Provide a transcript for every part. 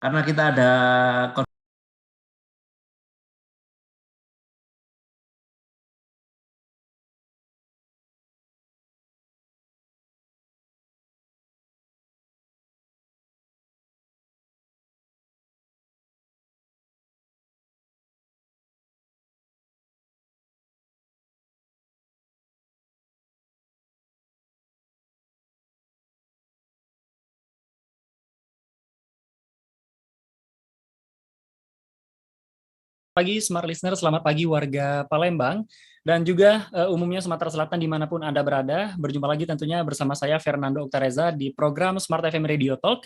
karena kita ada Pagi Smart Listener, selamat pagi warga Palembang dan juga umumnya Sumatera Selatan dimanapun Anda berada. Berjumpa lagi tentunya bersama saya Fernando Oktareza di program Smart FM Radio Talk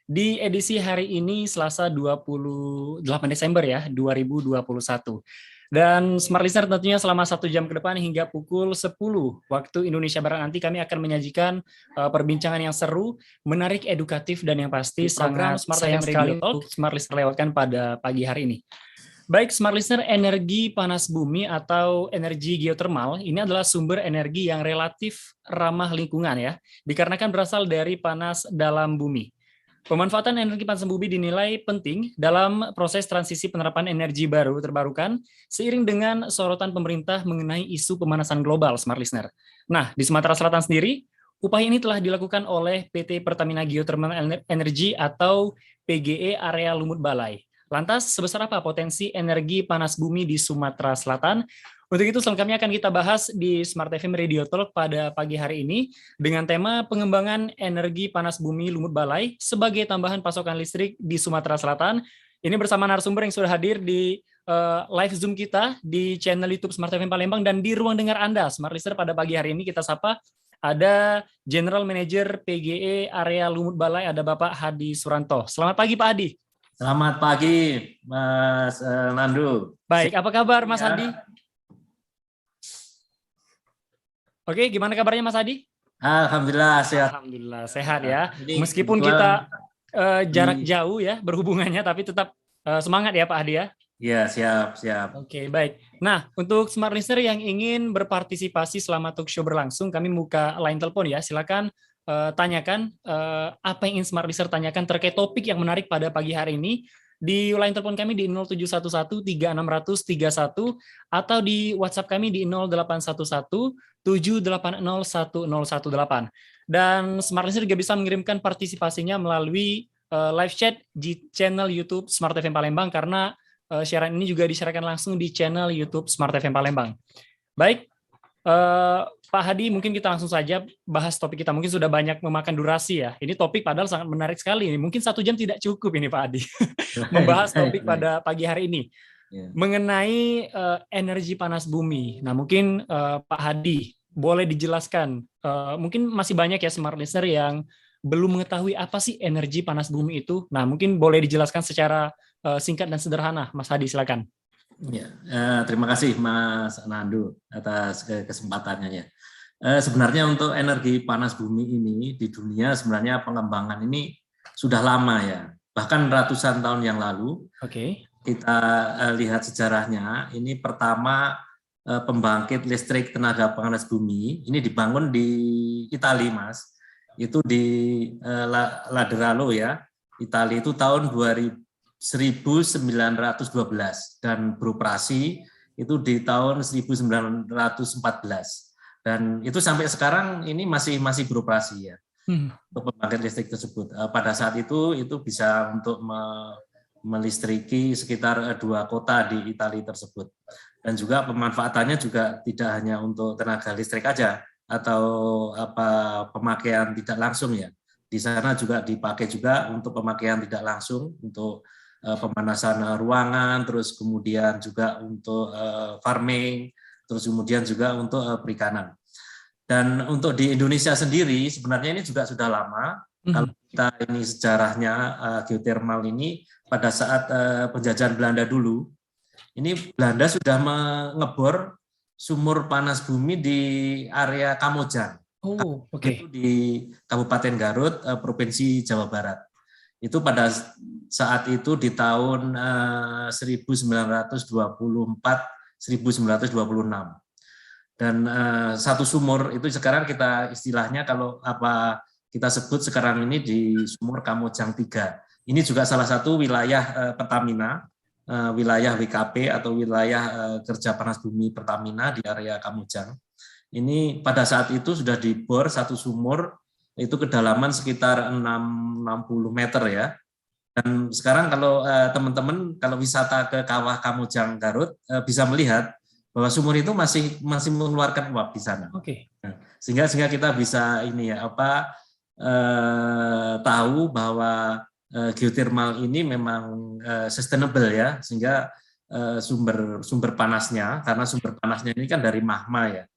di edisi hari ini Selasa 28 Desember ya 2021. Dan Smart Listener tentunya selama 1 jam ke depan hingga pukul 10 waktu Indonesia Barat nanti kami akan menyajikan perbincangan yang seru, menarik, edukatif dan yang pasti sangat Smart sayang FM sekali Radio untuk Smart Listener lewatkan pada pagi hari ini. Baik, Smart Listener, energi panas bumi atau energi geotermal ini adalah sumber energi yang relatif ramah lingkungan ya, dikarenakan berasal dari panas dalam bumi. Pemanfaatan energi panas bumi dinilai penting dalam proses transisi penerapan energi baru terbarukan seiring dengan sorotan pemerintah mengenai isu pemanasan global, Smart Listener. Nah, di Sumatera Selatan sendiri, upaya ini telah dilakukan oleh PT Pertamina Geothermal Energy atau PGE Area Lumut Balai. Lantas, sebesar apa potensi energi panas bumi di Sumatera Selatan? Untuk itu, selengkapnya akan kita bahas di Smart FM Radio Talk pada pagi hari ini dengan tema pengembangan energi panas bumi Lumut Balai sebagai tambahan pasokan listrik di Sumatera Selatan. Ini bersama narasumber yang sudah hadir di live Zoom kita di channel YouTube Smart FM Palembang dan di ruang dengar Anda, Smart Listener. Pada pagi hari ini kita sapa ada General Manager PGE Area Lumut Balai, ada Bapak Hadi Suranto. Selamat pagi Pak Hadi. Selamat pagi, Mas Nandu. Baik, apa kabar Mas Hadi? Oke, gimana kabarnya Mas Hadi? Alhamdulillah sehat. Alhamdulillah sehat ya. Ini Meskipun kita jarak jauh ya berhubungannya, tapi tetap semangat ya Pak Hadi ya. Ya, siap. Oke, baik. Nah, untuk Smart Listener yang ingin berpartisipasi selama talk show berlangsung, kami buka line telepon ya. Silakan tanyakan apa yang ingin Smart Listener tanyakan terkait topik yang menarik pada pagi hari ini di line telepon kami di 0711 3600 31 atau di WhatsApp kami di 0811 780 1018. Dan Smart Listener juga bisa mengirimkan partisipasinya melalui live chat di channel YouTube Smart FM Palembang karena siaran ini juga disiarkan langsung di channel YouTube Smart FM Palembang. Baik, Pak Hadi, mungkin kita langsung saja bahas topik kita. Mungkin sudah banyak memakan durasi ya. Ini topik padahal sangat menarik sekali. Mungkin 1 jam tidak cukup ini Pak Hadi. Membahas topik pada pagi hari ini. Mengenai energi panas bumi. Nah mungkin Pak Hadi, boleh dijelaskan. Mungkin masih banyak ya Smart Listener yang belum mengetahui apa sih energi panas bumi itu. Nah mungkin boleh dijelaskan secara singkat dan sederhana. Mas Hadi, silakan. Ya, terima kasih Mas Nandu atas kesempatannya ya. Sebenarnya untuk energi panas bumi ini di dunia sebenarnya pengembangan ini sudah lama ya, bahkan ratusan tahun yang lalu. Kita lihat sejarahnya, ini pertama pembangkit listrik tenaga panas bumi ini dibangun di Italia, Mas. Itu di Laderalo ya, Italia itu tahun 1912 dan beroperasi itu di tahun 1914 dan itu sampai sekarang ini masih beroperasi ya untuk pembangkit listrik tersebut. Pada saat itu bisa untuk melistriki sekitar 2 kota di Italia tersebut dan juga pemanfaatannya juga tidak hanya untuk tenaga listrik aja atau pemakaian tidak langsung ya. Di sana juga dipakai juga untuk pemakaian tidak langsung untuk pemanasan ruangan, terus kemudian juga untuk farming, terus kemudian juga untuk perikanan. Dan untuk di Indonesia sendiri sebenarnya ini juga sudah lama. Kalau kita ini sejarahnya geotermal ini pada saat penjajahan Belanda dulu, ini Belanda sudah mengebor sumur panas bumi di area Kamojang. Itu di Kabupaten Garut, Provinsi Jawa Barat. Itu pada saat itu di tahun 1924-1926 dan satu sumur itu sekarang kita istilahnya kalau kita sebut sekarang ini di sumur Kamojang 3 Ini juga salah satu wilayah Pertamina, wilayah WKP atau wilayah kerja panas bumi Pertamina di area Kamojang. Ini pada saat itu sudah dibor satu sumur, itu kedalaman sekitar 60 meter ya. Dan sekarang kalau teman-teman kalau wisata ke Kawah Kamojang Garut bisa melihat bahwa sumur itu masih mengeluarkan uap di sana. Oke. Nah, sehingga kita bisa ini ya tahu bahwa geothermal ini memang sustainable ya, sehingga sumber panasnya, karena sumber panasnya ini kan dari magma ya,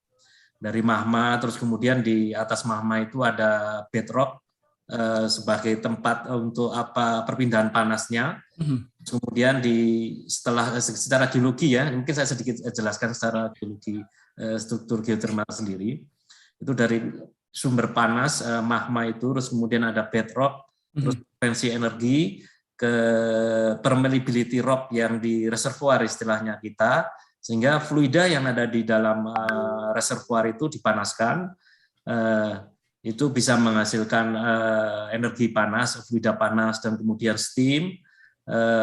dari magma, terus kemudian di atas magma itu ada bedrock sebagai tempat untuk perpindahan panasnya. Kemudian secara geologi ya, mungkin saya sedikit jelaskan secara geologi struktur geothermal sendiri. Itu dari sumber panas magma itu, terus kemudian ada bedrock, terus potensi energi ke permeability rock yang di reservoir istilahnya kita, sehingga fluida yang ada di dalam reservoir itu dipanaskan. Itu bisa menghasilkan energi panas, fluida panas, dan kemudian steam.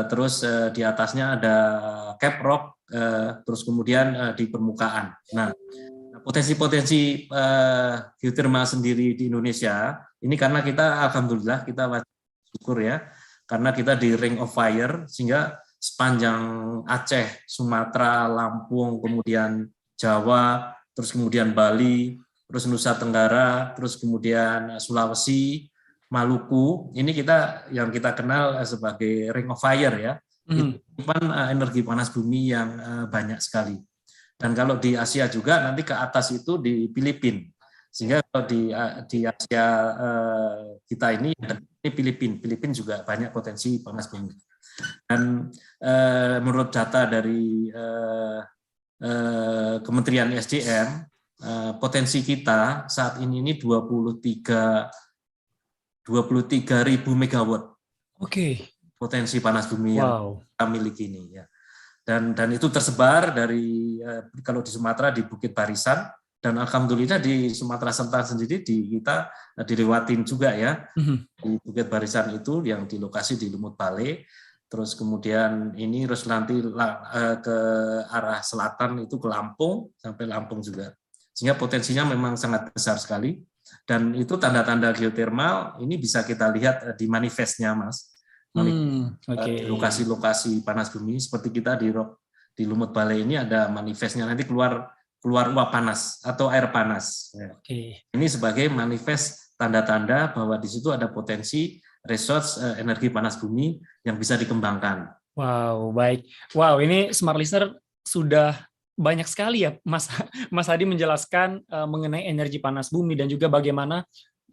Terus di atasnya ada cap rock, terus kemudian di permukaan. Nah, potensi-potensi geothermal sendiri di Indonesia ini karena kita alhamdulillah kita syukur ya, karena kita di Ring of Fire, sehingga sepanjang Aceh, Sumatera, Lampung, kemudian Jawa, terus kemudian Bali, terus Nusa Tenggara, terus kemudian Sulawesi, Maluku, ini yang kita kenal sebagai Ring of Fire ya, itu energi panas bumi yang banyak sekali. Dan kalau di Asia juga nanti ke atas itu di Filipina, sehingga kalau di Asia kita ini Filipina juga banyak potensi panas bumi. Dan menurut data dari Kementerian SDM, potensi kita saat ini 23.000 megawatt. Oke. Potensi panas bumi yang kita miliki ini ya. Dan itu tersebar dari kalau di Sumatera di Bukit Barisan, dan alhamdulillah di Sumatera Selatan sendiri kita dilewatin juga ya. Di Bukit Barisan itu yang di lokasi di Lumut Bale, terus kemudian ini terus nanti ke arah selatan itu ke Lampung, sampai Lampung juga. Sehingga potensinya memang sangat besar sekali, dan itu tanda-tanda geothermal ini bisa kita lihat di manifestnya, Mas. Di lokasi-lokasi panas bumi seperti kita di Lumut Bale ini ada manifestnya, nanti keluar uap panas atau air panas. Ini sebagai manifest tanda-tanda bahwa di situ ada potensi resource energi panas bumi yang bisa dikembangkan. Wow, baik. Wow, ini Smart Listener sudah banyak sekali ya Mas Hadi menjelaskan mengenai energi panas bumi, dan juga bagaimana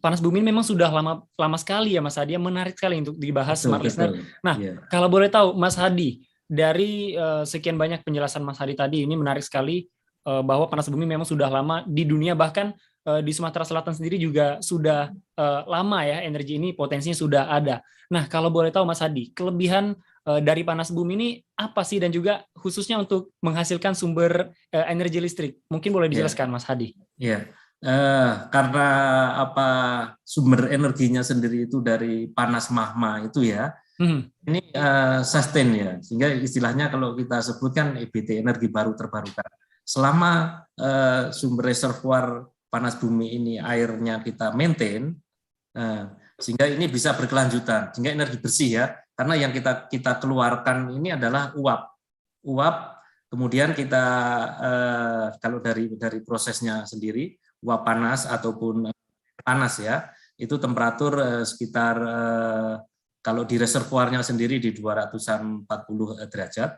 panas bumi memang sudah lama sekali ya Mas Hadi, menarik sekali untuk dibahas. Smart Listener. Nah, kalau boleh tahu Mas Hadi, dari sekian banyak penjelasan Mas Hadi tadi, ini menarik sekali bahwa panas bumi memang sudah lama di dunia, bahkan di Sumatera Selatan sendiri juga sudah lama ya, energi ini potensinya sudah ada. Nah, kalau boleh tahu Mas Hadi, kelebihan dari panas bumi ini apa sih, dan juga khususnya untuk menghasilkan sumber energi listrik, mungkin boleh dijelaskan Mas Hadi? Iya, karena sumber energinya sendiri itu dari panas magma itu ya, ini sustain ya, sehingga istilahnya kalau kita sebutkan EBT, energi baru terbarukan. Selama sumber reservoir panas bumi ini airnya kita maintain, sehingga ini bisa berkelanjutan, sehingga energi bersih ya. Karena yang kita keluarkan ini adalah uap, kemudian kita kalau dari prosesnya sendiri, uap panas ataupun panas ya, itu temperatur sekitar kalau di reservoirnya sendiri di 240 derajat.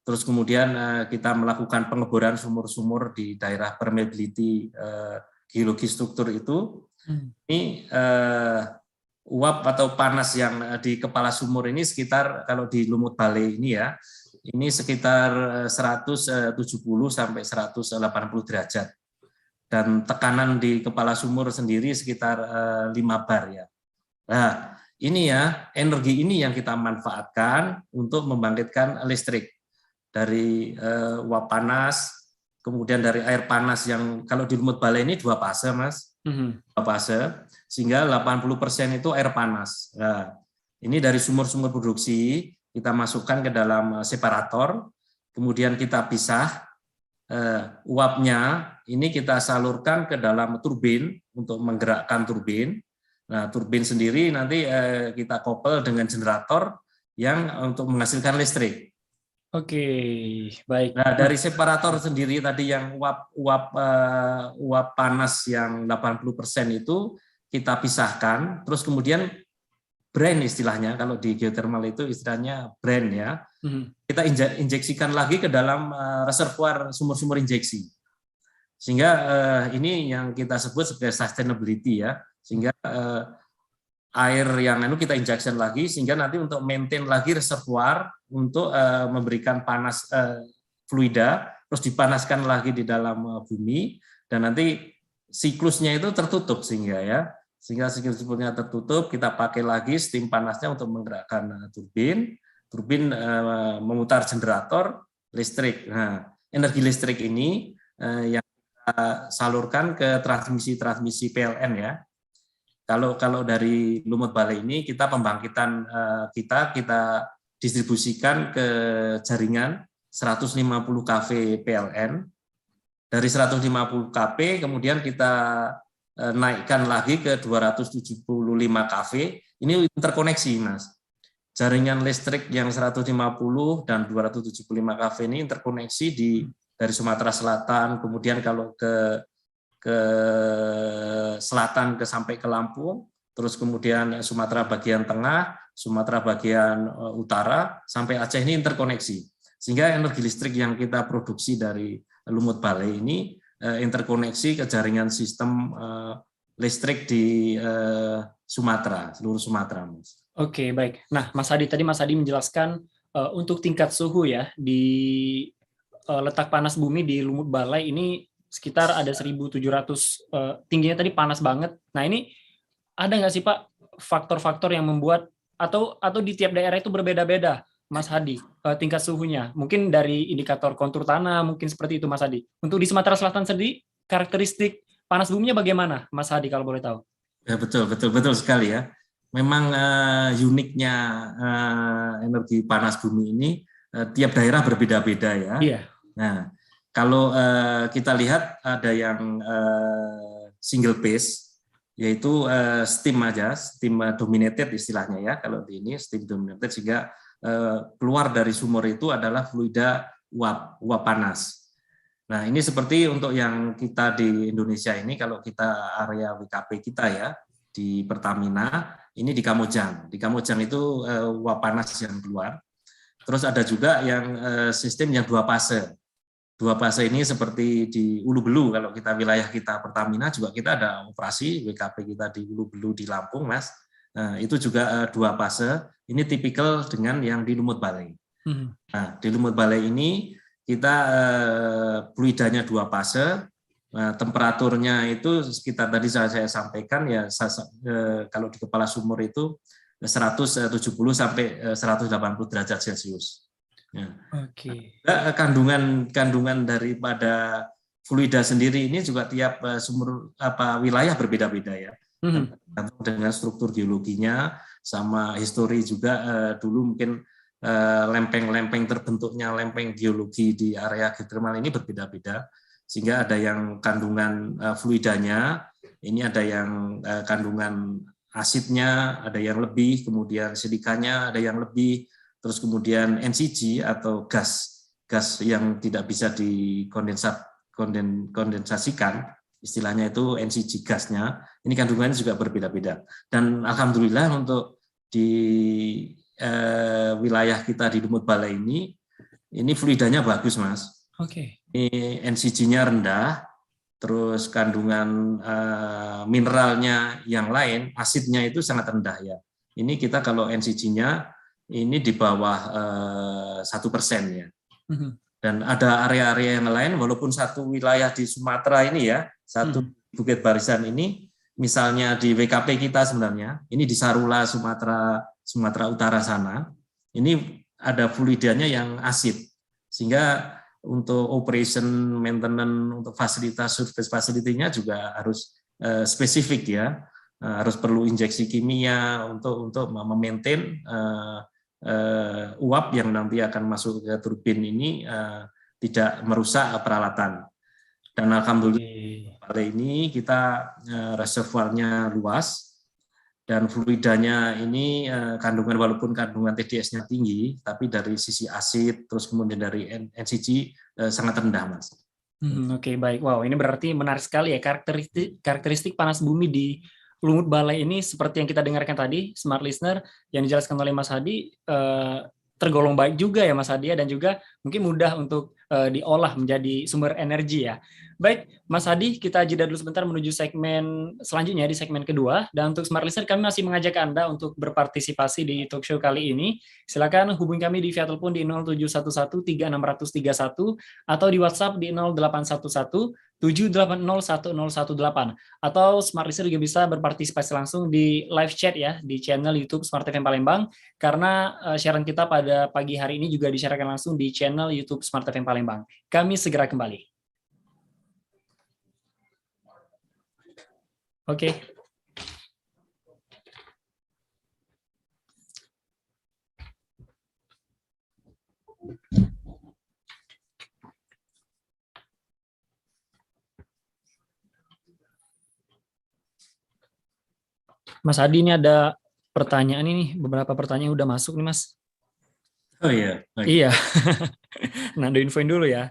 Terus kemudian kita melakukan pengeboran sumur-sumur di daerah permeability geologi struktur itu. Ini uap atau panas yang di kepala sumur ini sekitar, kalau di Lumut Bale ini ya, ini sekitar 170 sampai 180 derajat. Dan tekanan di kepala sumur sendiri sekitar 5 bar ya. Nah, ini ya, energi ini yang kita manfaatkan untuk membangkitkan listrik dari uap panas, kemudian dari air panas yang kalau di Lumut Bale ini 2 fase, Mas. 2 fase, sehingga 80% itu air panas. Nah, Ini dari sumur-sumur produksi kita masukkan ke dalam separator, kemudian kita pisah. Uapnya ini kita salurkan ke dalam turbin untuk menggerakkan turbin. Nah, turbin sendiri nanti kita couple dengan generator yang untuk menghasilkan listrik. Oke, baik. Nah, dari separator sendiri tadi yang uap panas yang 80% itu kita pisahkan, terus kemudian brand istilahnya, kalau di geothermal itu istilahnya brand ya. Kita injeksikan lagi ke dalam reservoir sumur-sumur injeksi. Sehingga ini yang kita sebut sebagai sustainability ya. Sehingga air yang kita injection lagi sehingga nanti untuk maintain lagi reservoir untuk memberikan panas fluida, terus dipanaskan lagi di dalam bumi dan nanti siklusnya itu tertutup sehingga siklusnya tertutup, kita pakai lagi steam panasnya untuk menggerakkan turbin memutar generator listrik. Nah, energi listrik ini yang kita salurkan ke transmisi PLN ya. Kalau dari Lumut Balai ini kita pembangkitan kita distribusikan ke jaringan 150 kV PLN. Dari 150 kV kemudian kita naikkan lagi ke 275 kV. Ini interkoneksi, Mas. Jaringan listrik yang 150 dan 275 kV ini interkoneksi dari Sumatera Selatan, kemudian kalau ke selatan sampai ke Lampung, terus kemudian Sumatera bagian tengah, Sumatera bagian utara, sampai Aceh ini interkoneksi. Sehingga energi listrik yang kita produksi dari Lumut Balai ini interkoneksi ke jaringan sistem listrik di Sumatera, seluruh Sumatera, Mas. Oke, baik. Nah, Mas Hadi menjelaskan untuk tingkat suhu ya di letak panas bumi di Lumut Balai ini sekitar ada 1.700 tingginya tadi panas banget. Nah, ini ada nggak sih Pak faktor-faktor yang membuat atau di tiap daerah itu berbeda-beda, Mas Hadi, tingkat suhunya? Mungkin dari indikator kontur tanah, mungkin seperti itu, Mas Hadi. Untuk di Sumatera Selatan sendiri, karakteristik panas buminya bagaimana, Mas Hadi, kalau boleh tahu? Ya, betul sekali ya. Memang uniknya energi panas bumi ini tiap daerah berbeda-beda ya. Iya. Nah, kalau kita lihat ada yang single phase, yaitu steam aja, steam dominated istilahnya ya. Kalau di ini steam dominated sehingga keluar dari sumur itu adalah fluida uap panas. Nah, ini seperti untuk yang kita di Indonesia ini, kalau kita area WKP kita ya, di Pertamina, ini di Kamojang. Di Kamojang itu uap panas yang keluar. Terus ada juga yang sistem yang dua fase. Dua fase ini seperti di Ulu Belu, kalau kita wilayah kita Pertamina juga kita ada operasi WKP kita di Ulu Belu di Lampung, Mas. Nah, itu juga dua fase. Ini tipikal dengan yang di Lumut Balai. Nah, di Lumut Balai ini kita fluidanya dua fase. Nah, temperaturnya itu sekitar tadi saya sampaikan ya, kalau di kepala sumur itu 170 sampai 180 derajat Celcius. Ya. Oke. Kandungan daripada fluida sendiri ini juga tiap sumur wilayah berbeda-beda ya. Dengan struktur geologinya sama histori juga dulu mungkin lempeng-lempeng terbentuknya lempeng geologi di area geothermal ini berbeda-beda. Sehingga ada yang kandungan fluidanya, ini ada yang kandungan asidnya, ada yang lebih, kemudian silikanya ada yang lebih, terus kemudian NCG atau gas yang tidak bisa dikondensasikan, istilahnya itu NCG gasnya, ini kandungannya juga berbeda-beda. Dan alhamdulillah untuk di wilayah kita di Lumut Balai ini fluidanya bagus, Mas. Oke. Ini NCG-nya rendah, terus kandungan mineralnya yang lain, asidnya itu sangat rendah ya. Ini kita kalau NCG-nya ini di bawah 1% ya. Dan ada area-area yang lain, walaupun satu wilayah di Sumatera ini ya, satu Bukit Barisan ini, misalnya di WKP kita sebenarnya, ini di Sarula Sumatera Utara sana, ini ada fluidanya yang asid, sehingga untuk operation, maintenance, untuk fasilitas, surface facility-nya juga harus spesifik ya. harus perlu injeksi kimia untuk memaintain uap yang nanti akan masuk ke turbin ini tidak merusak peralatan. Dan alhamdulillah kali ini kita reservoirnya luas dan fluidanya ini kandungan, walaupun kandungan TDS-nya tinggi, tapi dari sisi asid terus kemudian dari NCG sangat rendah, Mas. Oke, baik. Wow, ini berarti menarik sekali ya karakteristik panas bumi di Lumut Balai ini, seperti yang kita dengarkan tadi, smart listener, yang dijelaskan oleh Mas Hadi, tergolong baik juga ya Mas Hadi, dan juga mungkin mudah untuk diolah menjadi sumber energi ya. Baik, Mas Hadi, kita jeda dulu sebentar menuju segmen selanjutnya di segmen kedua. Dan untuk smart listener, kami masih mengajak Anda untuk berpartisipasi di talk show kali ini. Silakan hubungi kami di via telepon di 0711 3631 atau di WhatsApp di 0811 7801018, atau smart listener juga bisa berpartisipasi langsung di live chat ya di channel YouTube Smart FM Palembang, karena siaran kita pada pagi hari ini juga disiarkan langsung di channel YouTube Smart FM Palembang. Kami segera kembali. Oke. Mas Hadi, ini ada pertanyaan ini, beberapa pertanyaan udah masuk nih, Mas. Oh iya. Baik. Iya. Nando infoin dulu ya.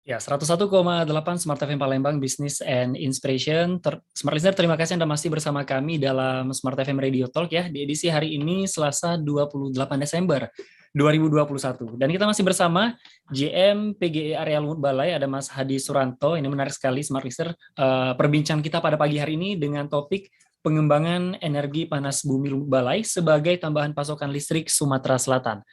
Ya, 101,8 Smart FM Palembang, Business and Inspiration. Smart Listener, terima kasih Anda masih bersama kami dalam Smart FM Radio Talk ya, di edisi hari ini Selasa 28 Desember 2021. Dan kita masih bersama GM PGE Area Lumut Balai, ada Mas Hadi Suranto. Ini menarik sekali Smart Listener, perbincangan kita pada pagi hari ini dengan topik pengembangan energi panas bumi Lumut Balai sebagai tambahan pasokan listrik Sumatera Selatan.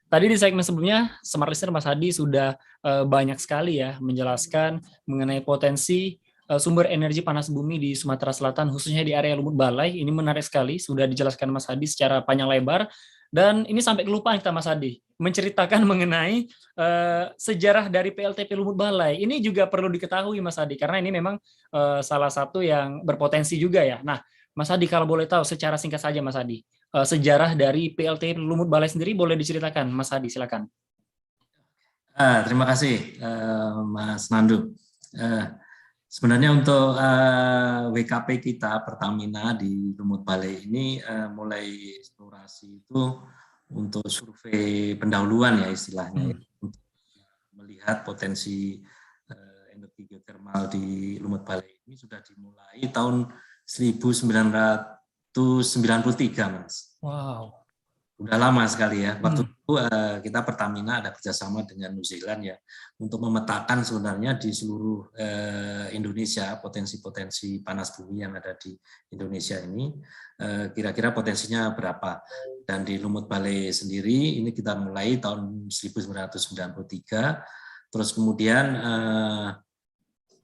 Tadi di segmen sebelumnya, Smart Listener Mas Hadi sudah banyak sekali ya menjelaskan mengenai potensi sumber energi panas bumi di Sumatera Selatan, khususnya di area Lumut Balai. Ini menarik sekali, sudah dijelaskan Mas Hadi secara panjang lebar. Dan ini sampai kelupaan kita Mas Hadi menceritakan mengenai sejarah dari PLTP Lumut Balai. Ini juga perlu diketahui Mas Hadi karena ini memang salah satu yang berpotensi juga ya. Nah, Mas Hadi kalau boleh tahu secara singkat saja Mas Hadi, sejarah dari PLTP Lumut Balai sendiri boleh diceritakan Mas Hadi, silakan. Terima kasih Mas Nandu. Sebenarnya untuk WKP kita Pertamina di Lumut Balai ini mulai eksplorasi itu untuk survei pendahuluan ya istilahnya, untuk melihat potensi energi geotermal di Lumut Balai ini sudah dimulai tahun 1993 Mas. Wow. Udah lama sekali ya. Waktu itu kita Pertamina ada kerjasama dengan New Zealand ya untuk memetakan sebenarnya di seluruh Indonesia potensi-potensi panas bumi yang ada di Indonesia ini kira-kira potensinya berapa. Dan di Lumut Balai sendiri ini kita mulai tahun 1993. Terus kemudian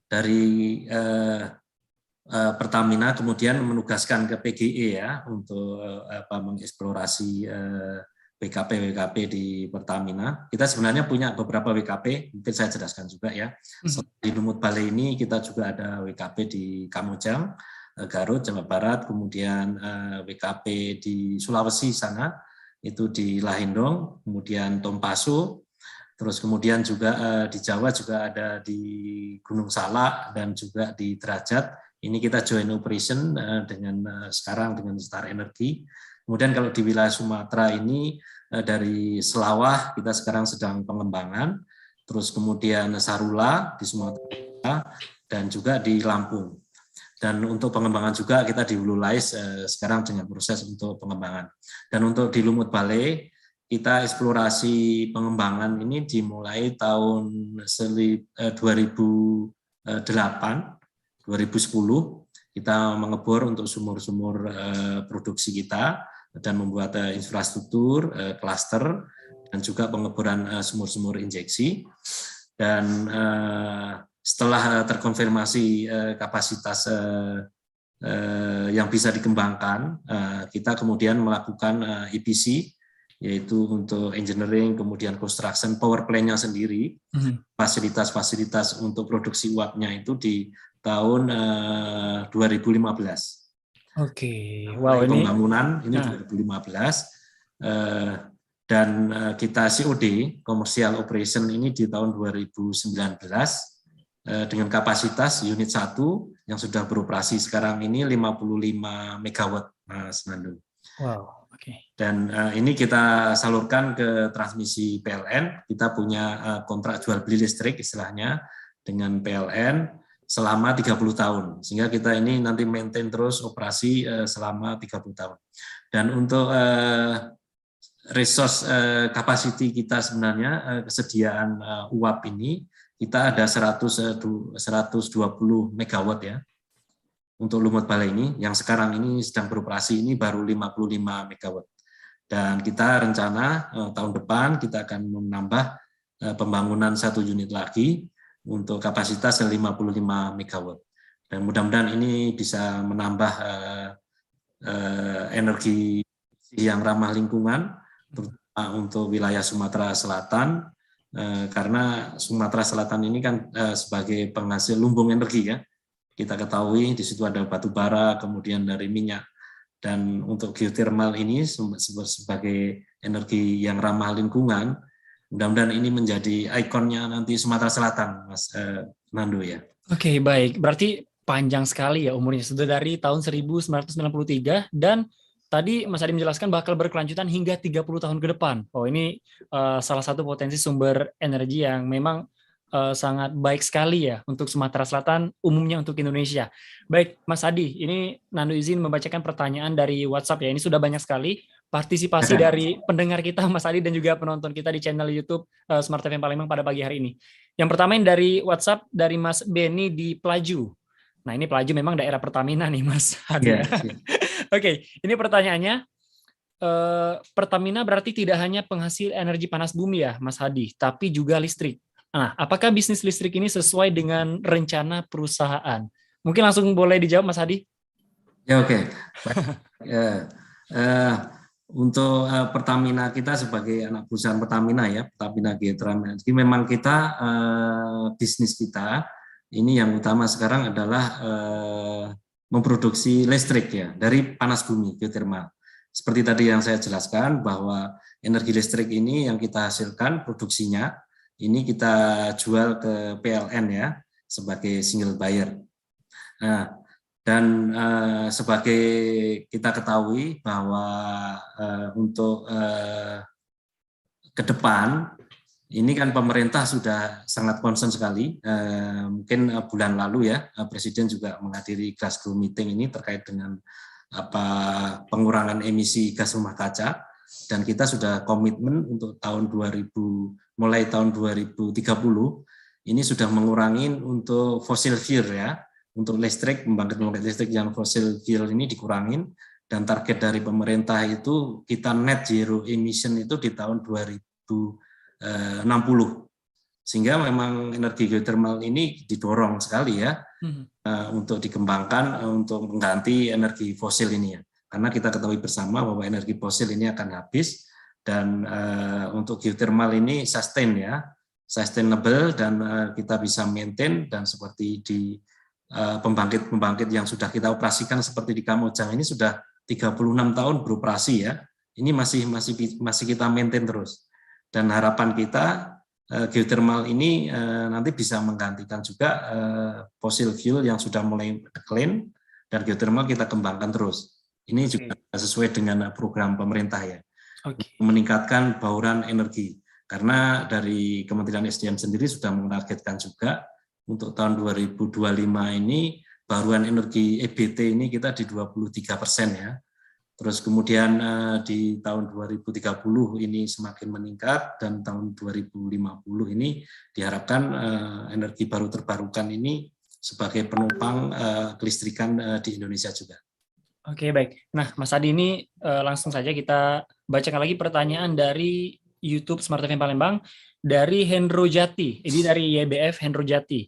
dari Pertamina kemudian menugaskan ke PGE ya untuk mengeksplorasi WKP di Pertamina. Kita sebenarnya punya beberapa WKP, mungkin saya jelaskan juga ya. Di Lumut Balai ini kita juga ada WKP di Kamojang, Garut, Jawa Barat, kemudian WKP di Sulawesi sana, itu di Lahindong, kemudian Tompaso, terus kemudian juga di Jawa juga ada di Gunung Salak dan juga di Derajat. Ini kita joint operation dengan sekarang dengan Star Energy. Kemudian kalau di wilayah Sumatera ini dari Selawah kita sekarang sedang pengembangan, terus kemudian Sarula di Sumatera dan juga di Lampung. Dan untuk pengembangan juga kita di Hulu Lais sekarang dengan proses untuk pengembangan. Dan untuk di Lumut Balai kita eksplorasi pengembangan ini dimulai tahun 2010 kita mengebor untuk sumur-sumur produksi kita dan membuat infrastruktur, klaster, dan juga pengeboran sumur-sumur injeksi. Dan setelah terkonfirmasi kapasitas yang bisa dikembangkan, kita kemudian melakukan EPC, yaitu untuk engineering, kemudian construction, power plant-nya sendiri, fasilitas-fasilitas untuk produksi uapnya itu di tahun 2015. Oke, wow, ini pembangunan ini 2015 dan kita COD commercial operation ini di tahun 2019 dengan kapasitas unit 1 yang sudah beroperasi sekarang ini 55 megawatt, Mas Nandu. Wow, oke. Dan ini kita salurkan ke transmisi PLN. Kita punya kontrak jual beli listrik istilahnya dengan PLN selama 30 tahun. Sehingga kita ini nanti maintain terus operasi selama 30 tahun. Dan untuk resource capacity kita sebenarnya kesediaan uap ini kita ada 120 megawatt ya. Untuk Lumut Balai ini yang sekarang ini sedang beroperasi ini baru 55 megawatt. Dan kita rencana tahun depan kita akan menambah pembangunan 1 unit lagi untuk kapasitas 55 megawatt. Dan mudah-mudahan ini bisa menambah energi yang ramah lingkungan, terutama untuk wilayah Sumatera Selatan, karena Sumatera Selatan ini kan sebagai penghasil lumbung energi ya. Kita ketahui di situ ada batu bara, kemudian dari minyak. Dan untuk geothermal ini sebagai energi yang ramah lingkungan, mudah-mudahan ini menjadi ikonnya nanti Sumatera Selatan, Mas Nandu ya. Oke, baik. Berarti panjang sekali ya umurnya, sudah dari tahun 1993 dan tadi Mas Adi menjelaskan bakal berkelanjutan hingga 30 tahun ke depan. Oh, ini salah satu potensi sumber energi yang memang sangat baik sekali ya untuk Sumatera Selatan, umumnya untuk Indonesia. Baik, Mas Adi, ini Nandu izin membacakan pertanyaan dari WhatsApp ya. Ini sudah banyak sekali partisipasi dari pendengar kita, Mas Adi, dan juga penonton kita di channel YouTube Smart FM Palembang pada pagi hari ini. Yang pertama ini dari WhatsApp dari Mas Beni di Pelaju. Nah, ini Pelaju memang daerah Pertamina nih, Mas Adi. Yeah. Oke, ini pertanyaannya. Pertamina berarti tidak hanya penghasil energi panas bumi ya, Mas Hadi, tapi juga listrik. Nah, apakah bisnis listrik ini sesuai dengan rencana perusahaan? Mungkin langsung boleh dijawab, Mas Hadi. Ya, oke. Untuk Pertamina, kita sebagai anak perusahaan Pertamina ya, Pertamina Geothermal Energy, memang kita bisnis kita ini yang utama sekarang adalah memproduksi listrik ya dari panas bumi geothermal. Seperti tadi yang saya jelaskan bahwa energi listrik ini yang kita hasilkan produksinya ini kita jual ke PLN ya sebagai single buyer. Nah, dan sebagai kita ketahui bahwa untuk ke depan ini kan pemerintah sudah sangat concern sekali. Mungkin bulan lalu ya Presiden juga menghadiri Glasgow meeting ini terkait dengan pengurangan emisi gas rumah kaca, dan kita sudah komitmen untuk mulai tahun 2030 ini sudah mengurangi untuk fossil fuel ya. Untuk listrik, pembangkit listrik yang fossil fuel ini dikurangin, dan target dari pemerintah itu kita net zero emission itu di tahun 2060. Sehingga memang energi geothermal ini didorong sekali ya untuk dikembangkan untuk mengganti energi fosil ini ya. Karena kita ketahui bersama bahwa energi fosil ini akan habis, dan untuk geothermal ini sustainable, dan kita bisa maintain, dan seperti di pembangkit yang sudah kita operasikan seperti di Kamojang ini sudah 36 tahun beroperasi ya. Ini masih kita maintain terus. Dan harapan kita geothermal ini nanti bisa menggantikan juga fossil fuel yang sudah mulai decline, dan geothermal kita kembangkan terus. Ini juga sesuai dengan program pemerintah ya. Meningkatkan bauran energi. Karena dari Kementerian SDM sendiri sudah menargetkan juga untuk tahun 2025 ini bauran energi EBT ini kita di 23% ya. Terus kemudian di tahun 2030 ini semakin meningkat, dan tahun 2050 ini diharapkan energi baru terbarukan ini sebagai penopang kelistrikan di Indonesia juga. Oke, baik. Nah, Mas Adi, ini langsung saja kita bacakan lagi pertanyaan dari YouTube Smart FM Palembang dari Hendro Jati. Ini dari YBF Hendro Jati.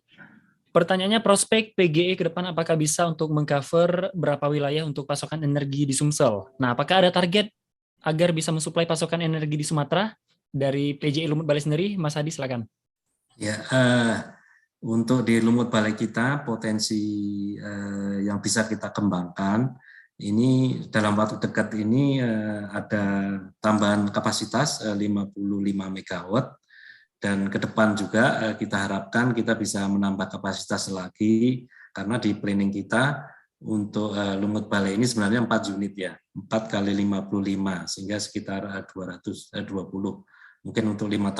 Pertanyaannya, prospek PGE ke depan apakah bisa untuk mengcover berapa wilayah untuk pasokan energi di Sumsel? Nah, apakah ada target agar bisa mensuplai pasokan energi di Sumatera dari PGE Lumut Balai sendiri? Mas Adi, silakan. Ya, untuk di Lumut Balai kita potensi yang bisa kita kembangkan ini dalam waktu dekat ini ada tambahan kapasitas 55 megawatt. Dan ke depan juga kita harapkan kita bisa menambah kapasitas lagi, karena di planning kita untuk Lumut Balai ini sebenarnya 4 unit ya, 4 kali 55, sehingga sekitar 220. Mungkin untuk 5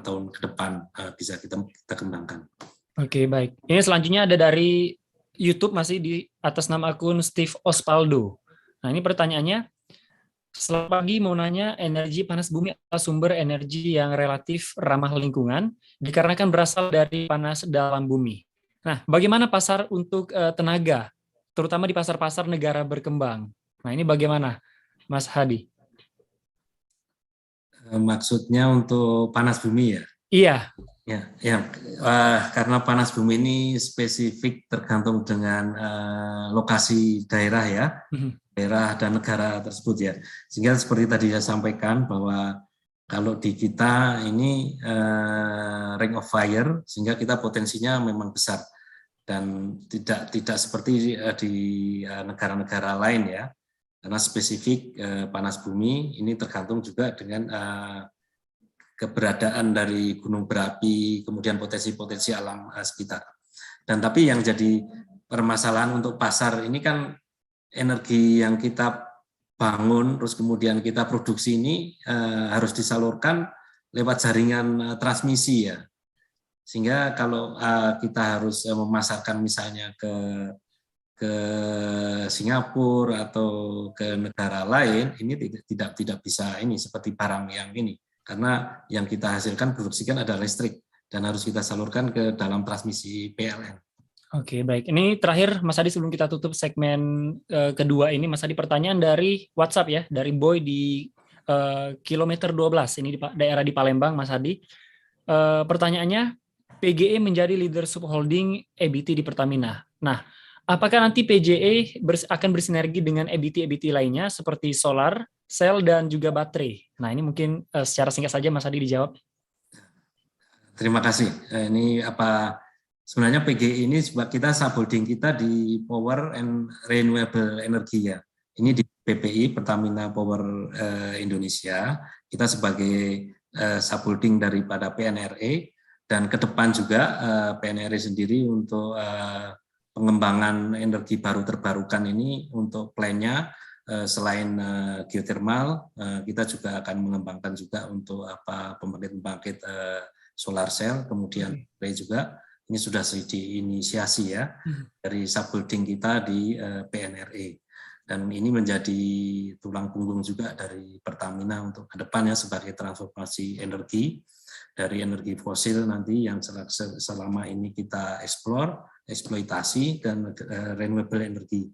tahun ke depan bisa kita kembangkan. Oke, baik. Ini selanjutnya ada dari YouTube, masih di atas nama akun Steve Ospaldo. Nah, ini pertanyaannya. Selamat pagi, mau nanya, energi panas bumi adalah sumber energi yang relatif ramah lingkungan dikarenakan berasal dari panas dalam bumi. Nah, bagaimana pasar untuk tenaga, terutama di pasar-pasar negara berkembang? Nah, ini bagaimana, Mas Hadi? Maksudnya untuk panas bumi ya? Iya. Ya, karena panas bumi ini spesifik tergantung dengan lokasi daerah ya. Daerah dan negara tersebut ya, sehingga seperti tadi saya sampaikan bahwa kalau di kita ini ring of fire, sehingga kita potensinya memang besar, dan tidak seperti di negara-negara lain ya, karena spesifik panas bumi ini tergantung juga dengan keberadaan dari gunung berapi, kemudian potensi-potensi alam sekitar. Dan tapi yang jadi permasalahan untuk pasar ini kan energi yang kita bangun, terus kemudian kita produksi ini harus disalurkan lewat jaringan transmisi ya. Sehingga kalau kita harus memasarkan misalnya ke Singapura atau ke negara lain, ini tidak bisa ini seperti barang yang ini. Karena yang kita hasilkan, produksikan adalah listrik, dan harus kita salurkan ke dalam transmisi PLN. Oke, baik. Ini terakhir, Mas Adi, sebelum kita tutup segmen kedua ini, Mas Adi, pertanyaan dari WhatsApp ya, dari Boy di kilometer 12, ini di daerah di Palembang, Mas Adi. Pertanyaannya, PGE menjadi leader subholding EBT di Pertamina. Nah, apakah nanti PGE akan bersinergi dengan EBT lainnya seperti solar, sel, dan juga baterai. Nah, ini mungkin secara singkat saja Mas Adi dijawab. Terima kasih. Ini apa sebenarnya PGI ini kita subholding kita di Power and Renewable Energy ya. Ini di PPI Pertamina Power Indonesia. Kita sebagai subholding daripada PNRE, dan ke depan juga PNRE sendiri untuk pengembangan energi baru terbarukan ini untuk plannya selain geothermal, kita juga akan mengembangkan juga untuk pembangkit solar cell, kemudian juga ini sudah diinisiasi ya dari subholding kita di PNRE, dan ini menjadi tulang punggung juga dari Pertamina untuk ke depannya sebagai transformasi energi dari energi fosil nanti yang selama ini kita eksploitasi dan renewable energy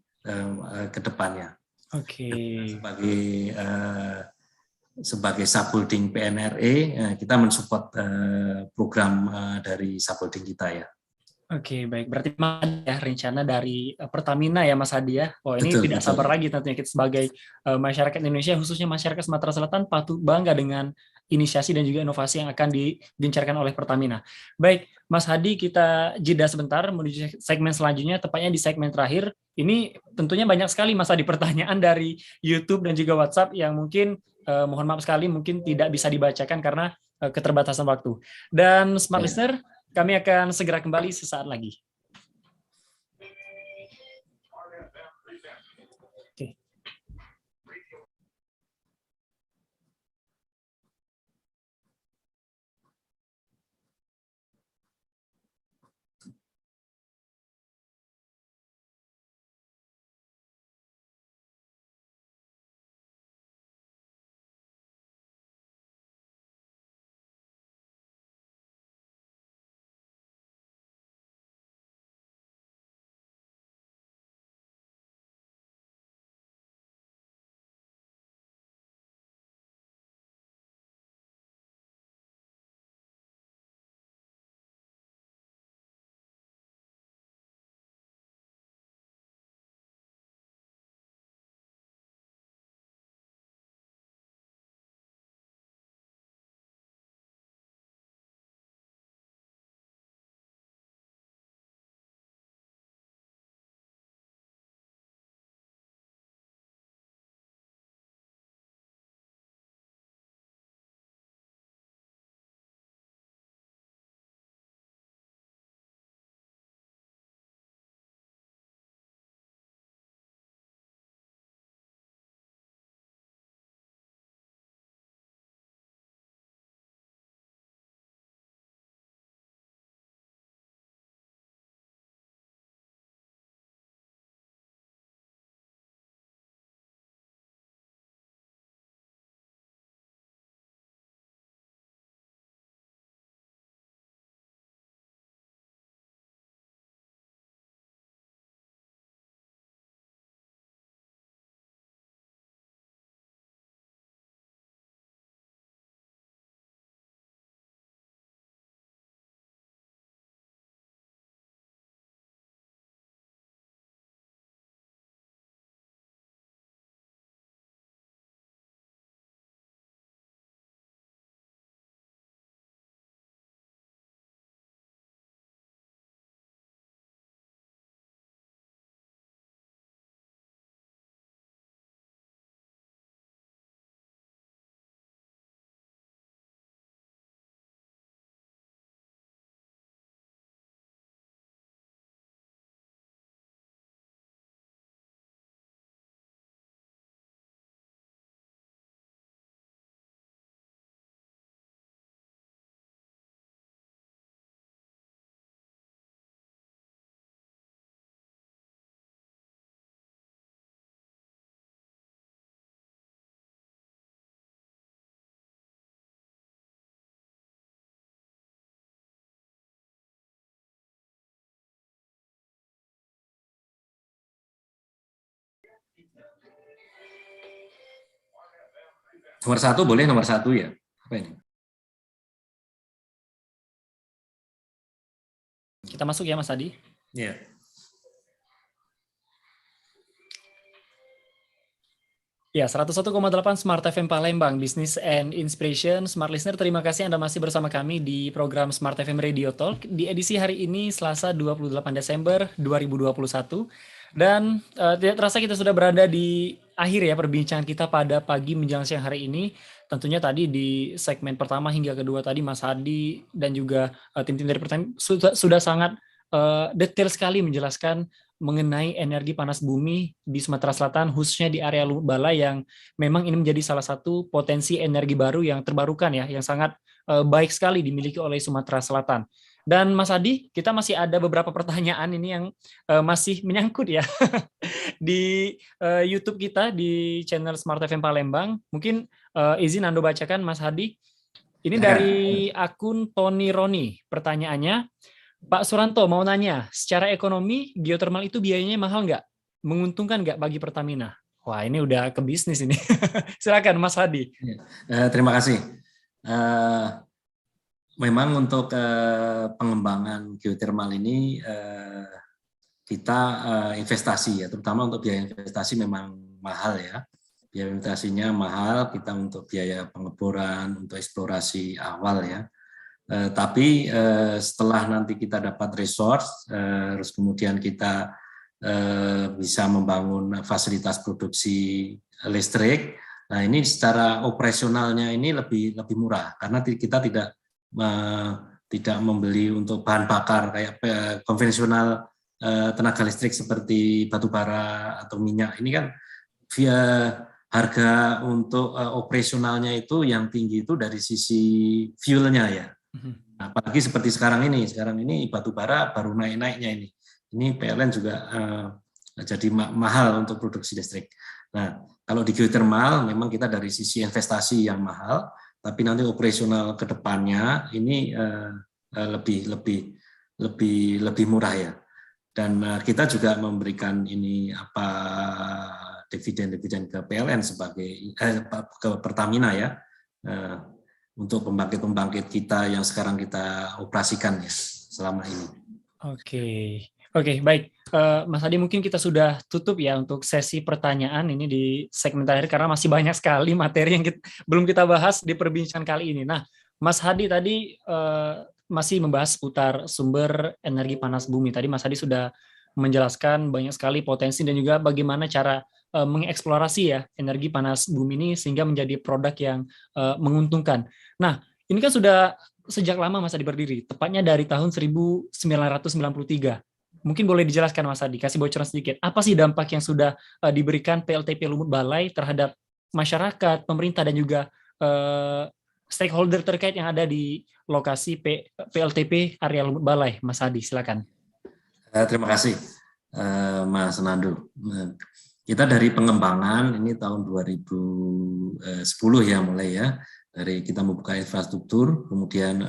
ke depannya. Oke. Sebagai subholding PNRE, kita mensupport program dari subholding kita ya. Oke, baik. Berarti ada rencana dari Pertamina ya, Mas Hadi ya. Oh, ini Betul, tidak betul. sabar lagi tentunya kita sebagai masyarakat Indonesia, khususnya masyarakat Sumatera Selatan, patut bangga dengan inisiasi dan juga inovasi yang akan digencarkan oleh Pertamina. Baik, Mas Hadi, kita jeda sebentar menuju segmen selanjutnya, tepatnya di segmen terakhir. Ini tentunya banyak sekali, Mas Hadi, pertanyaan dari YouTube dan juga WhatsApp yang mungkin mohon maaf sekali mungkin tidak bisa dibacakan karena keterbatasan waktu. Dan Smart Listener, kami akan segera kembali sesaat lagi. Oke. Nomor satu boleh, nomor satu ya. Apa ini? Kita masuk ya, Mas Hadi. Iya. Ya, 101,8 Smart FM Palembang, Business and Inspiration. Smart Listener, terima kasih Anda masih bersama kami di program Smart FM Radio Talk di edisi hari ini, Selasa 28 Desember 2021. Dan tidak terasa kita sudah berada di akhir ya perbincangan kita pada pagi menjelang siang hari ini. Tentunya tadi di segmen pertama hingga kedua tadi Mas Hadi dan juga tim-tim dari pertanian sudah sangat detail sekali menjelaskan mengenai energi panas bumi di Sumatera Selatan, khususnya di area Lubuk Balai yang memang ini menjadi salah satu potensi energi baru yang terbarukan ya, yang sangat baik sekali dimiliki oleh Sumatera Selatan. Dan Mas Adi, kita masih ada beberapa pertanyaan ini yang masih menyangkut ya di YouTube kita di channel Smart FM Palembang. Mungkin izin Anda bacakan Mas Hadi. Ini dari akun Tony Roni. Pertanyaannya, Pak Suranto mau nanya, secara ekonomi geothermal itu biayanya mahal nggak? Menguntungkan nggak bagi Pertamina? Wah, ini udah ke bisnis ini. Silakan Mas Hadi. Terima kasih. Memang untuk pengembangan geothermal ini kita investasi ya, terutama untuk biaya investasi memang mahal ya. Biaya investasinya mahal, kita untuk biaya pengeboran, untuk eksplorasi awal ya. Tapi setelah nanti kita dapat resource, terus kemudian kita bisa membangun fasilitas produksi listrik. Nah ini secara operasionalnya ini lebih murah karena kita tidak membeli untuk bahan bakar kayak konvensional tenaga listrik seperti batu bara atau minyak. Ini kan via harga untuk operasionalnya itu yang tinggi itu dari sisi fuelnya ya. Nah, apalagi seperti sekarang ini batu bara baru naik-naiknya ini. Ini PLN juga jadi mahal untuk produksi listrik. Nah, kalau di geothermal memang kita dari sisi investasi yang mahal, tapi nanti operasional ke depannya ini lebih murah ya. Dan kita juga memberikan ini dividen ke PLN sebagai ke Pertamina ya. Untuk pembangkit kita yang sekarang kita operasikan ya selama ini. Oke, baik. Mas Hadi, mungkin kita sudah tutup ya untuk sesi pertanyaan ini di segmen terakhir karena masih banyak sekali materi yang belum kita bahas di perbincangan kali ini. Nah, Mas Hadi tadi masih membahas seputar sumber energi panas bumi. Tadi Mas Hadi sudah menjelaskan banyak sekali potensi dan juga bagaimana cara mengeksplorasi ya energi panas bumi ini sehingga menjadi produk yang menguntungkan. Nah, ini kan sudah sejak lama Mas Hadi berdiri, tepatnya dari tahun 1993. Mungkin boleh dijelaskan Mas Hadi, kasih bocoran sedikit. Apa sih dampak yang sudah diberikan PLTP Lumut Balai terhadap masyarakat, pemerintah, dan juga stakeholder terkait yang ada di lokasi PLTP area Lumut Balai? Mas Hadi, silakan. Terima kasih, Mas Nando. Kita dari pengembangan ini tahun 2010 ya mulai ya, dari kita membuka infrastruktur, kemudian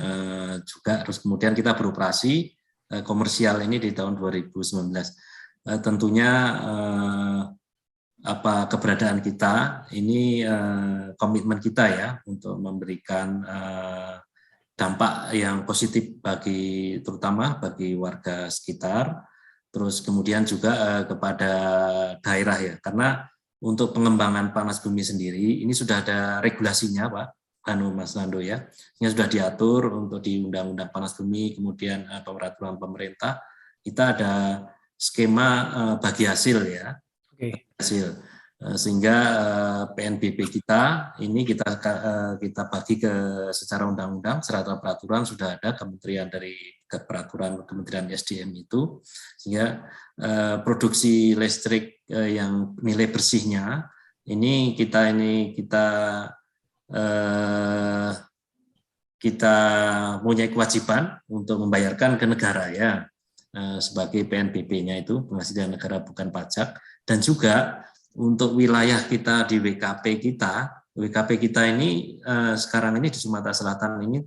juga terus kemudian kita beroperasi komersial ini di tahun 2019. Tentunya keberadaan kita ini komitmen kita ya untuk memberikan dampak yang positif terutama bagi warga sekitar. Terus kemudian juga kepada daerah ya, karena untuk pengembangan panas bumi sendiri ini sudah ada regulasinya Pak Mas Nando ya, ini sudah diatur untuk di Undang-Undang Panas Bumi, kemudian peraturan pemerintah kita ada skema bagi hasil ya, hasil sehingga PNBP kita ini kita bagi secara undang-undang, secara peraturan sudah ada kementerian dari peraturan Kementerian SDM itu, sehingga produksi listrik yang nilai bersihnya ini kita punya kewajiban untuk membayarkan ke negara ya, sebagai PNBP-nya itu penghasilan negara bukan pajak, dan juga untuk wilayah kita di WKP kita ini sekarang ini di Sumatera Selatan ini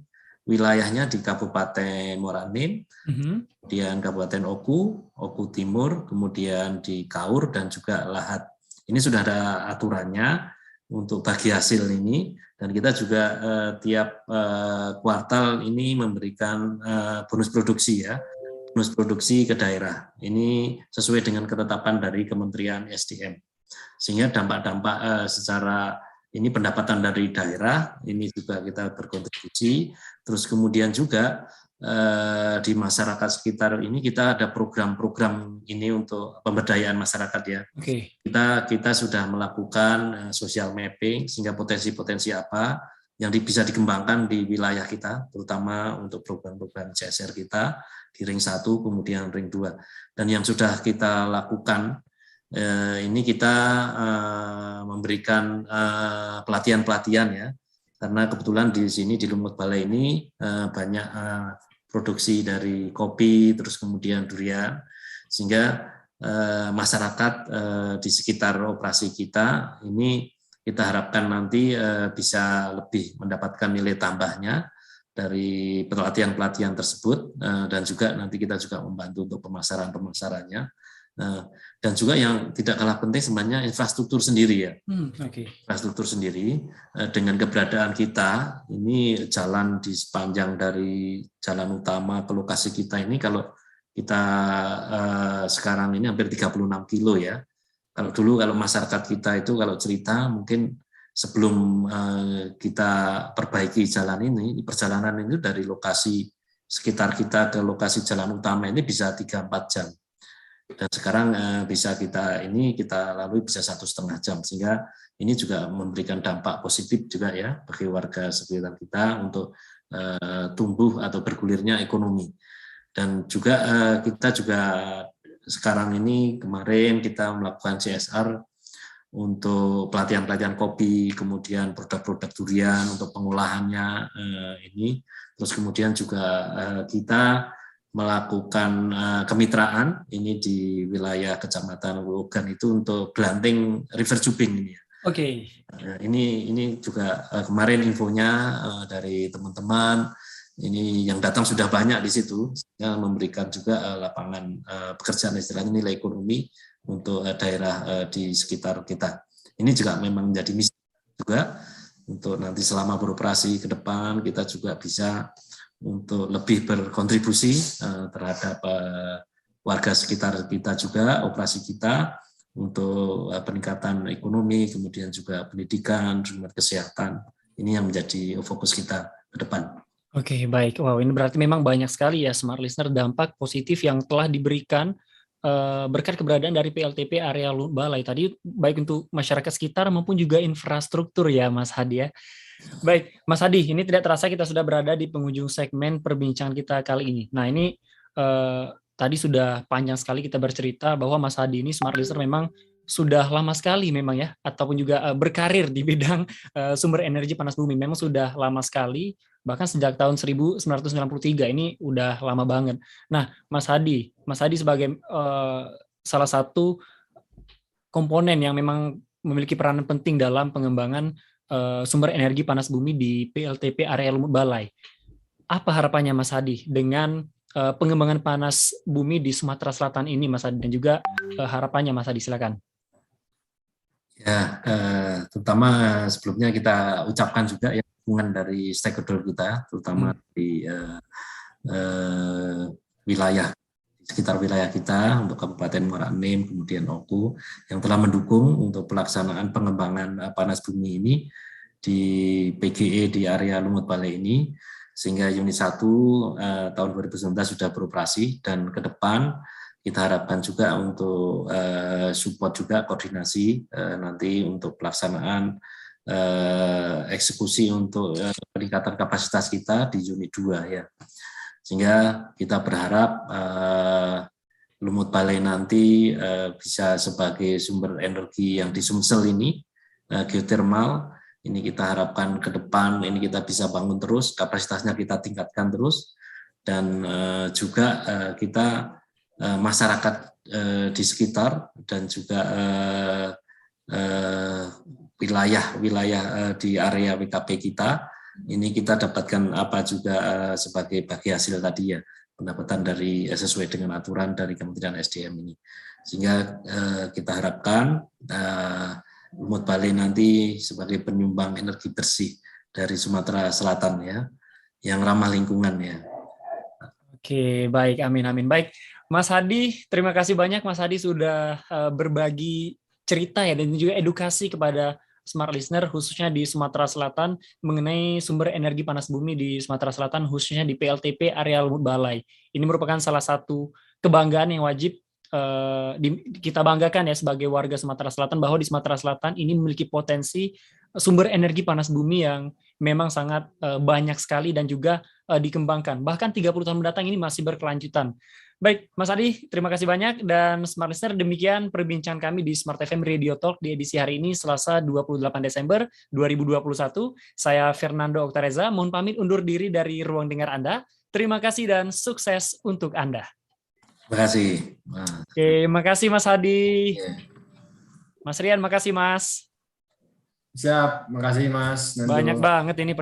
wilayahnya di Kabupaten Moranim, kemudian Kabupaten Oku Timur, kemudian di Kaur dan juga Lahat. Ini sudah ada aturannya untuk bagi hasil ini, dan kita juga tiap kuartal ini memberikan bonus produksi ya, bonus produksi ke daerah. Ini sesuai dengan ketetapan dari Kementerian SDM. Sehingga dampak-dampak secara ini pendapatan dari daerah ini juga kita berkontribusi. Terus kemudian juga di masyarakat sekitar ini kita ada program-program ini untuk pemberdayaan masyarakat ya. Oke. Kita sudah melakukan social mapping sehingga potensi-potensi apa yang bisa dikembangkan di wilayah kita, terutama untuk program-program CSR kita di ring 1 kemudian ring 2. Dan yang sudah kita lakukan ini kita memberikan pelatihan-pelatihan ya, karena kebetulan di sini di Lumut Balai ini banyak produksi dari kopi, terus kemudian durian, sehingga masyarakat di sekitar operasi kita ini kita harapkan nanti bisa lebih mendapatkan nilai tambahnya dari pelatihan-pelatihan tersebut, dan juga nanti kita juga membantu untuk pemasaran-pemasarannya. Dan juga yang tidak kalah penting sebenarnya infrastruktur sendiri ya. Infrastruktur sendiri dengan keberadaan kita ini jalan di sepanjang dari jalan utama ke lokasi kita ini, kalau kita sekarang ini hampir 36 kilo ya. Kalau dulu kalau masyarakat kita itu kalau cerita mungkin sebelum kita perbaiki jalan ini, perjalanan ini dari lokasi sekitar kita ke lokasi jalan utama ini bisa 3-4 jam. Dan sekarang bisa kita lalui bisa 1,5 jam, sehingga ini juga memberikan dampak positif juga ya bagi warga sekitar kita untuk tumbuh atau bergulirnya ekonomi. Dan juga kita juga sekarang ini kemarin kita melakukan CSR untuk pelatihan-pelatihan kopi, kemudian produk-produk durian untuk pengolahannya ini, terus kemudian juga kita melakukan kemitraan ini di wilayah Kecamatan Wogan itu untuk Blanting River Jubing ini. Oke. Ini juga kemarin infonya dari teman-teman ini yang datang sudah banyak di situ, sehingga memberikan juga lapangan pekerjaan, istilahnya nilai ekonomi untuk daerah di sekitar kita. Ini juga memang menjadi misi juga untuk nanti selama beroperasi ke depan kita juga bisa untuk lebih berkontribusi terhadap warga sekitar kita juga, operasi kita untuk peningkatan ekonomi, kemudian juga pendidikan, kesehatan. Ini yang menjadi fokus kita ke depan. Oke, baik. Wow, ini berarti memang banyak sekali ya Smart Listener dampak positif yang telah diberikan berkat keberadaan dari PLTP area Lumut Balai tadi, baik untuk masyarakat sekitar maupun juga infrastruktur ya Mas Hadi ya. Baik, Mas Hadi, ini tidak terasa kita sudah berada di penghujung segmen perbincangan kita kali ini. Nah, ini tadi sudah panjang sekali kita bercerita bahwa Mas Hadi ini Smart Listener memang sudah lama sekali memang ya, ataupun juga berkarir di bidang sumber energi panas bumi. Memang sudah lama sekali, bahkan sejak tahun 1993, ini udah lama banget. Nah, Mas Hadi sebagai salah satu komponen yang memang memiliki peranan penting dalam pengembangan sumber energi panas bumi di PLTP area Lumut Balai. Apa harapannya Mas Hadi dengan pengembangan panas bumi di Sumatera Selatan ini, Mas Hadi, dan juga harapannya Mas Hadi, silakan. Ya, terutama sebelumnya kita ucapkan juga ya dukungan dari stakeholder kita, terutama di wilayah sekitar wilayah kita untuk Kabupaten Muara Enim, kemudian Oku yang telah mendukung untuk pelaksanaan pengembangan panas bumi ini di PGE di area Lumut Balai ini, sehingga unit 1 tahun 2019 sudah beroperasi, dan ke depan kita harapkan juga untuk support juga koordinasi nanti untuk pelaksanaan eksekusi untuk peningkatan kapasitas kita di unit 2 ya. Sehingga kita berharap Lumut Balai nanti bisa sebagai sumber energi yang di Sumsel ini, geotermal, ini kita harapkan ke depan ini kita bisa bangun terus, kapasitasnya kita tingkatkan terus, dan juga kita masyarakat di sekitar dan juga wilayah di area WKP kita ini kita dapatkan apa juga sebagai bagi hasil tadi ya, pendapatan dari sesuai dengan aturan dari Kementerian SDM ini, sehingga kita harapkan Lumut Balai nanti sebagai penyumbang energi bersih dari Sumatera Selatan ya, yang ramah lingkungan ya. Oke, baik, amin. Baik, Mas Hadi, terima kasih banyak Mas Hadi sudah berbagi cerita ya dan juga edukasi kepada smart listener khususnya di Sumatera Selatan mengenai sumber energi panas bumi di Sumatera Selatan khususnya di PLTP Area Lumut Balai. Ini merupakan salah satu kebanggaan yang wajib kita banggakan ya sebagai warga Sumatera Selatan bahwa di Sumatera Selatan ini memiliki potensi sumber energi panas bumi yang memang sangat banyak sekali dan juga dikembangkan. Bahkan 30 tahun mendatang ini masih berkelanjutan. Baik, Mas Adi, terima kasih banyak. Dan Smart Listener, demikian perbincangan kami di Smart FM Radio Talk di edisi hari ini, Selasa 28 Desember 2021. Saya Fernando Oktareza, mohon pamit undur diri dari ruang dengar Anda. Terima kasih dan sukses untuk Anda. Terima kasih. Oke, makasih Mas Hadi. Mas Rian, makasih Mas. Siap, makasih Mas Nando. Banyak banget ini